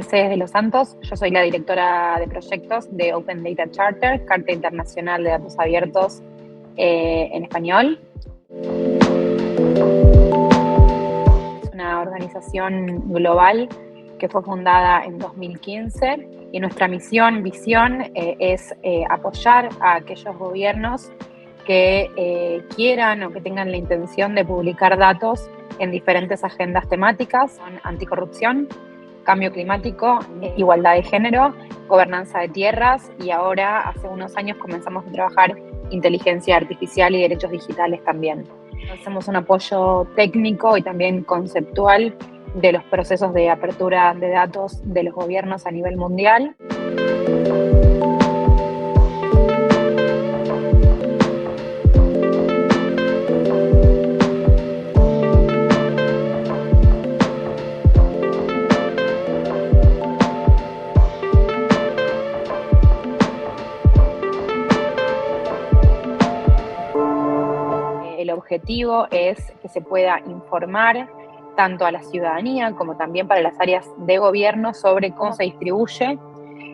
Mercedes de los Santos, yo soy la directora de proyectos de Open Data Charter, Carta Internacional de Datos Abiertos en español. Es una organización global que fue fundada en 2015 y nuestra visión es apoyar a aquellos gobiernos que quieran o que tengan la intención de publicar datos en diferentes agendas temáticas: anticorrupción, cambio climático, igualdad de género, gobernanza de tierras, y ahora hace unos años comenzamos a trabajar inteligencia artificial y derechos digitales también. Hacemos un apoyo técnico y también conceptual de los procesos de apertura de datos de los gobiernos a nivel mundial. El objetivo es que se pueda informar tanto a la ciudadanía como también para las áreas de gobierno sobre cómo se distribuye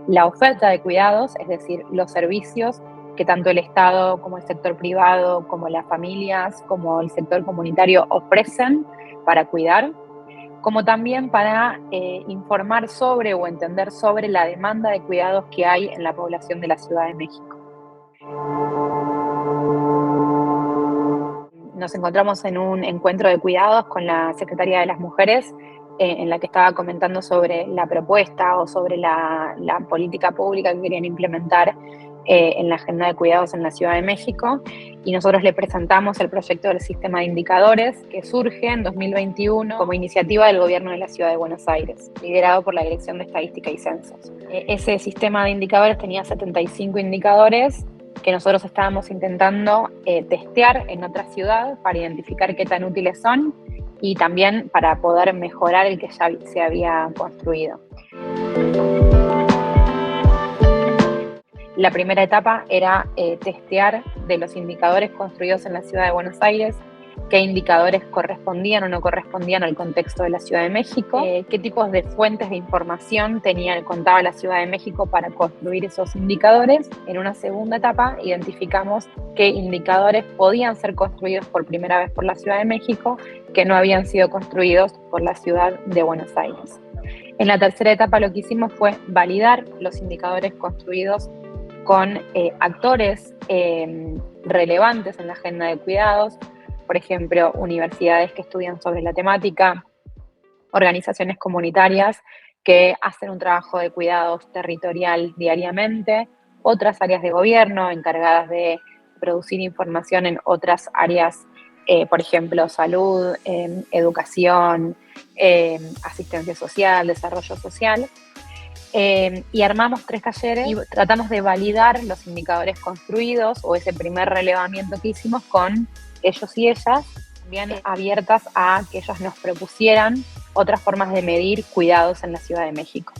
la oferta de cuidados, es decir, los servicios que tanto el Estado como el sector privado, como las familias, como el sector comunitario ofrecen para cuidar, como también para informar sobre o entender sobre la demanda de cuidados que hay en la población de la Ciudad de México. Nos encontramos en un encuentro de cuidados con la Secretaría de las Mujeres, en la que estaba comentando sobre la propuesta o sobre la política pública que querían implementar en la agenda de cuidados en la Ciudad de México, y nosotros le presentamos el proyecto del sistema de indicadores que surge en 2021 como iniciativa del gobierno de la Ciudad de Buenos Aires, liderado por la Dirección de Estadística y Censos. Ese sistema de indicadores tenía 75 indicadores que nosotros estábamos intentando testear en otra ciudad para identificar qué tan útiles son y también para poder mejorar el que ya se había construido. La primera etapa era testear de los indicadores construidos en la Ciudad de Buenos Aires qué indicadores correspondían o no correspondían al contexto de la Ciudad de México, qué tipos de fuentes de información contaba la Ciudad de México para construir esos indicadores. En una segunda etapa identificamos qué indicadores podían ser construidos por primera vez por la Ciudad de México que no habían sido construidos por la Ciudad de Buenos Aires. En la tercera etapa lo que hicimos fue validar los indicadores construidos con actores relevantes en la agenda de cuidados, por ejemplo, universidades que estudian sobre la temática, organizaciones comunitarias que hacen un trabajo de cuidados territorial diariamente, otras áreas de gobierno encargadas de producir información en otras áreas, por ejemplo, salud, educación, asistencia social, desarrollo social. Y armamos 3 talleres y tratamos de validar los indicadores construidos o ese primer relevamiento que hicimos con ellos y ellas, bien abiertas a que ellos nos propusieran otras formas de medir cuidados en la Ciudad de México.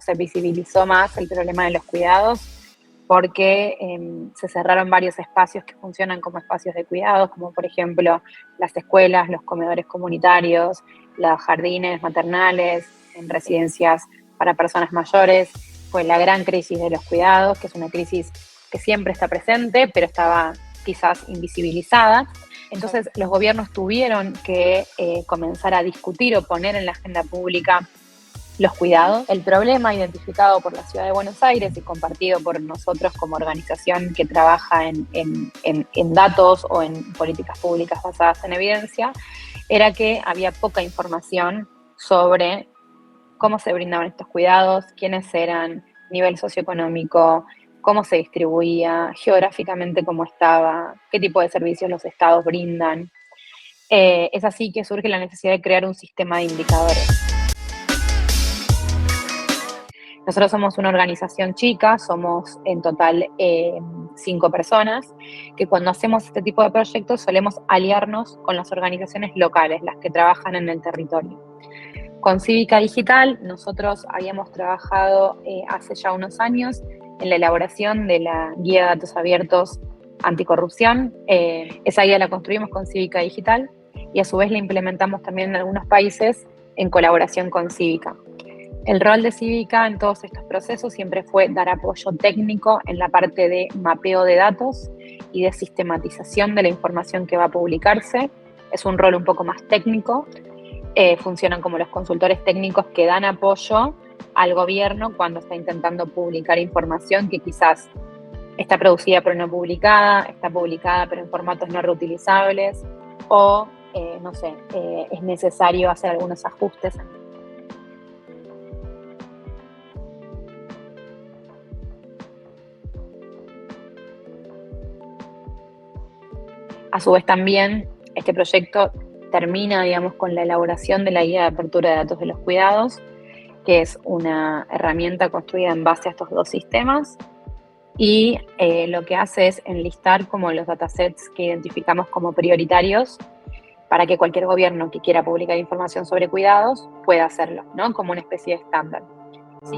Se visibilizó más el problema de los cuidados porque se cerraron varios espacios que funcionan como espacios de cuidados, como por ejemplo las escuelas, los comedores comunitarios, los jardines maternales, en residencias para personas mayores. Fue la gran crisis de los cuidados, que es una crisis que siempre está presente, pero estaba quizás invisibilizada. Entonces los gobiernos tuvieron que comenzar a discutir o poner en la agenda pública los cuidados. El problema identificado por la Ciudad de Buenos Aires y compartido por nosotros como organización que trabaja en datos o en políticas públicas basadas en evidencia era que había poca información sobre cómo se brindaban estos cuidados, quiénes eran, nivel socioeconómico, cómo se distribuía, geográficamente cómo estaba, qué tipo de servicios los estados brindan. Es así que surge la necesidad de crear un sistema de indicadores. Nosotros somos una organización chica, somos en total 5 personas, que cuando hacemos este tipo de proyectos solemos aliarnos con las organizaciones locales, las que trabajan en el territorio. Con Cívica Digital nosotros habíamos trabajado hace ya unos años en la elaboración de la Guía de Datos Abiertos Anticorrupción. Esa guía la construimos con Cívica Digital y a su vez la implementamos también en algunos países en colaboración con Cívica. El rol de Cívica en todos estos procesos siempre fue dar apoyo técnico en la parte de mapeo de datos y de sistematización de la información que va a publicarse. Es un rol un poco más técnico. Funcionan como los consultores técnicos que dan apoyo al gobierno cuando está intentando publicar información que quizás está producida pero no publicada, está publicada pero en formatos no reutilizables o, es necesario hacer algunos ajustes. A su vez también este proyecto termina, digamos, con la elaboración de la guía de apertura de datos de los cuidados, que es una herramienta construida en base a estos dos sistemas y lo que hace es enlistar como los datasets que identificamos como prioritarios para que cualquier gobierno que quiera publicar información sobre cuidados pueda hacerlo, ¿no? Como una especie de estándar. Sí.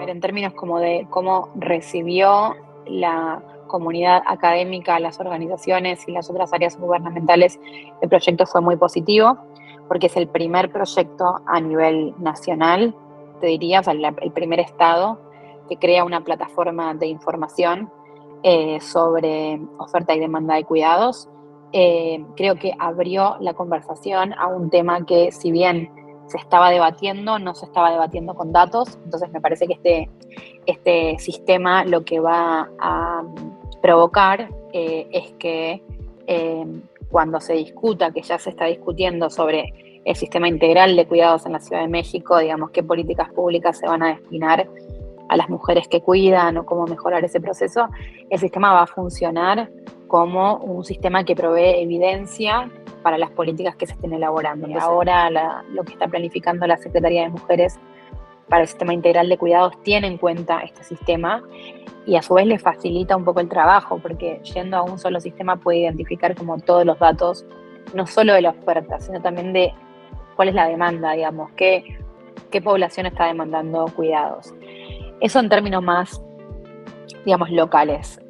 En términos como de cómo recibió la comunidad académica, las organizaciones y las otras áreas gubernamentales, el proyecto fue muy positivo porque es el primer proyecto a nivel nacional, te diría, o sea, el primer estado que crea una plataforma de información sobre oferta y demanda de cuidados. Creo que abrió la conversación a un tema que, si bien se estaba debatiendo, no se estaba debatiendo con datos. Entonces me parece que este sistema lo que va a provocar es que cuando se discuta, que ya se está discutiendo sobre el sistema integral de cuidados en la Ciudad de México, digamos, qué políticas públicas se van a destinar a las mujeres que cuidan o cómo mejorar ese proceso, el sistema va a funcionar como un sistema que provee evidencia para las políticas que se estén elaborando. Entonces, ahora lo que está planificando la Secretaría de Mujeres para el sistema integral de cuidados tiene en cuenta este sistema y a su vez le facilita un poco el trabajo, porque yendo a un solo sistema puede identificar como todos los datos, no solo de la oferta, sino también de cuál es la demanda, digamos, qué población está demandando cuidados. Eso en términos más, digamos, locales.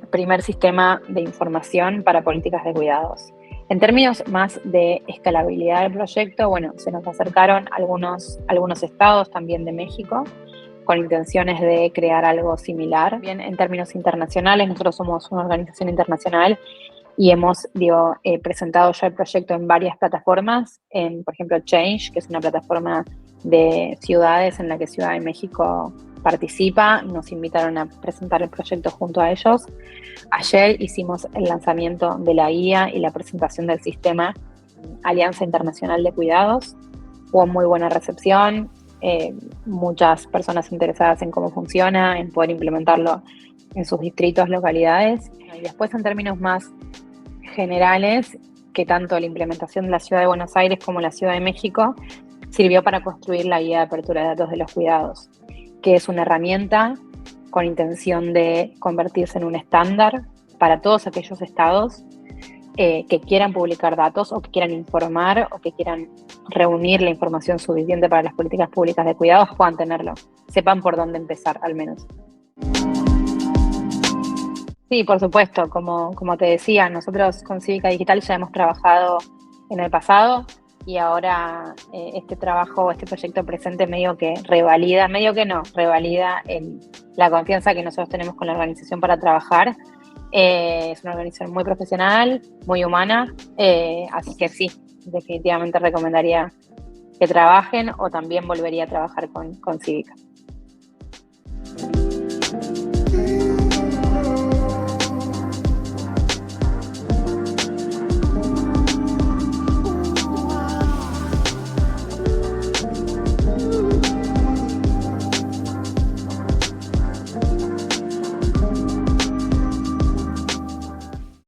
Primer sistema de información para políticas de cuidados. En términos más de escalabilidad del proyecto, bueno, se nos acercaron algunos estados también de México con intenciones de crear algo similar. Bien, en términos internacionales, nosotros somos una organización internacional y hemos presentado ya el proyecto en varias plataformas, por ejemplo, Change, que es una plataforma de ciudades en la que Ciudad de México participa, nos invitaron a presentar el proyecto junto a ellos. Ayer hicimos el lanzamiento de la guía y la presentación del sistema Alianza Internacional de Cuidados. Hubo muy buena recepción, muchas personas interesadas en cómo funciona, en poder implementarlo en sus distritos, localidades. Y después, en términos más generales, que tanto la implementación de la Ciudad de Buenos Aires como la Ciudad de México sirvió para construir la guía de apertura de datos de los cuidados, que es una herramienta con intención de convertirse en un estándar para todos aquellos estados que quieran publicar datos o que quieran informar o que quieran reunir la información suficiente para las políticas públicas de cuidados, puedan tenerlo, sepan por dónde empezar al menos. Sí, por supuesto, como te decía, nosotros con Cívica Digital ya hemos trabajado en el pasado y ahora este proyecto presente revalida la confianza que nosotros tenemos con la organización para trabajar. Es una organización muy profesional, muy humana, así que sí, definitivamente recomendaría que trabajen o también volvería a trabajar con Cívica.